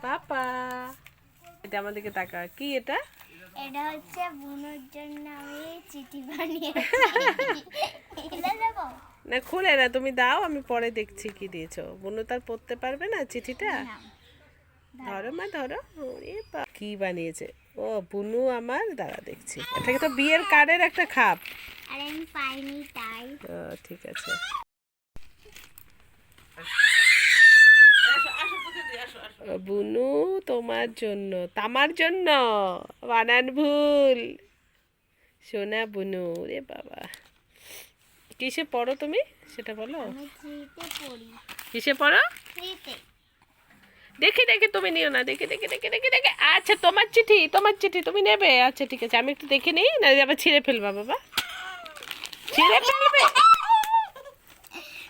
পাপা, এটা আমাদেরকে তাকা। কি এটা? এটা হচ্ছে বুনুর জন্য আমি চিঠি বানিয়েছি। এটা দেবো না, খুলে না, তুমি দাও, আমি পরে দেখছি কি দিয়েছো। বুনু তার পড়তে পারবে না চিঠিটা। না, ধরো মা, ধরো। কি বানিয়েছে? ও বুনু আমার, দাঁড়া দেখছি। এটাকে তো বিয়ের কার্ডের একটা খাপ। আর আমি পাইনি তাই। ঠিক আছে। বুনু তোমার জন্য, তামার জন্য। বানান ভুল। সোনা বুনু, রে বাবা। কিসে পড়ো তুমি সেটা বলো। আমি থ্রিতে পড়ি। কিসে পড়ো? থ্রিতে। দেখি দেখি, তুমি নিও না, দেখি দেখি দেখি দেখি দেখি। আচ্ছা, তোমার চিঠি, তোমার চিঠি তুমি নেবে। আচ্ছা ঠিক আছে, আমি একটু দেখে নিই, না আবার ছিঁড়ে ফেলবা বাবা, ছিঁড়ে ফেলবে।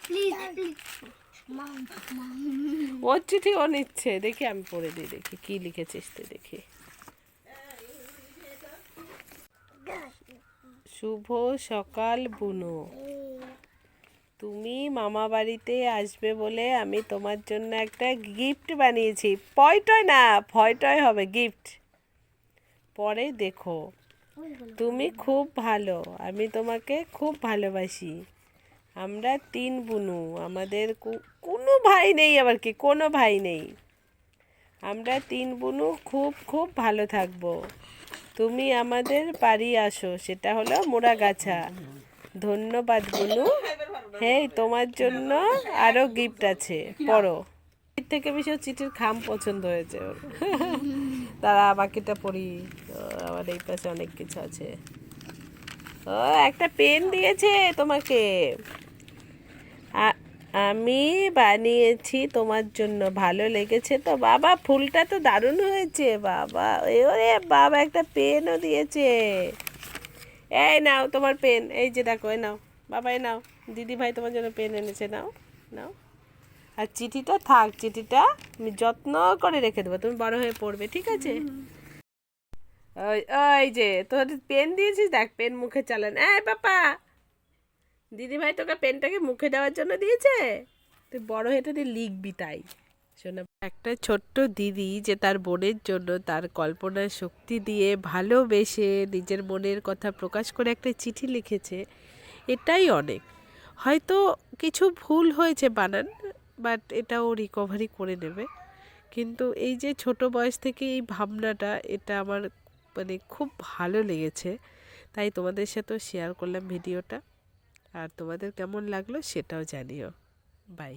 Please please. মাম মাম। ওর চিঠি ও নিচ্ছে, দেখি আমি পড়ে দিই, দেখি কি লিখেছিস তুই, দেখি। শুভ সকাল বুনু, তুমি মামা বাড়িতে আসবে বলে আমি তোমার জন্য একটা গিফট বানিয়েছি। পয়টয় না, ফয়টয় হবে, গিফট। পরে দেখো, তুমি খুব ভালো, আমি তোমাকে খুব ভালোবাসি। আমরা 3 বুনু, আমাদের কোনো ভাই নেই, আবার কি কোনো ভাই নেই। আমরা 3 বুনু খুব খুব ভালো থাকবো। তুমি আমাদের বাড়ি আসো, সেটা হলো মোড়াগাছা। ধন্যবাদ বুনু। হেই, তোমার জন্য আরো গিফট আছে, পড়ো। এর থেকে বেশি ওর চিঠির খাম পছন্দ হয়েছে ওর। তারা বাকিটা পড়ি। আমার এই পাশে অনেক কিছু আছে। ও, একটা পেন দিয়েছে তোমাকে। আমি বানিয়েছি তোমার জন্য, ভালো লেগেছে তো বাবা? ফুলটা তো দারুণ হয়েছে বাবা। ওরে বাবা, একটা পেনও দিয়েছে। এই নাও তোমার পেন, এই যে দেখো, এই নাও বাবা, এই নাও। দিদি ভাই তোমার জন্য পেন এনেছে, নাও নাও। আর চিঠিটা থাক, চিঠিটা আমি যত্ন করে রেখে দেবো, তুমি বড় হয়ে পড়বে, ঠিক আছে? ওই ওই যে তোর পেন দিয়েছিস, দেখ পেন মুখে চালান। এই পাপা, দিদি ভাই তোকে পেনটাকে মুখে দেওয়ার জন্য দিয়েছে, তুই বড় হয়ে এটা দিয়ে লিখবি তাই। শোনা, একটা ছোট্ট দিদি যে তার বোনের জন্য তার কল্পনার শক্তি দিয়ে ভালোবেসে নিজের মনের কথা প্রকাশ করে একটা চিঠি লিখেছে, এটাই অনেক। হয়তো কিছু ভুল হয়েছে বানান, বাট এটাও রিকভারি করে নেবে। কিন্তু এই যে ছোট বয়স থেকে এই ভাবনাটা, এটা আমার মানে খুব ভালো লেগেছে, তাই তোমাদের সাথেও শেয়ার করলাম ভিডিওটা। আর তোমাদের কেমন লাগলো সেটাও জানিও। বাই।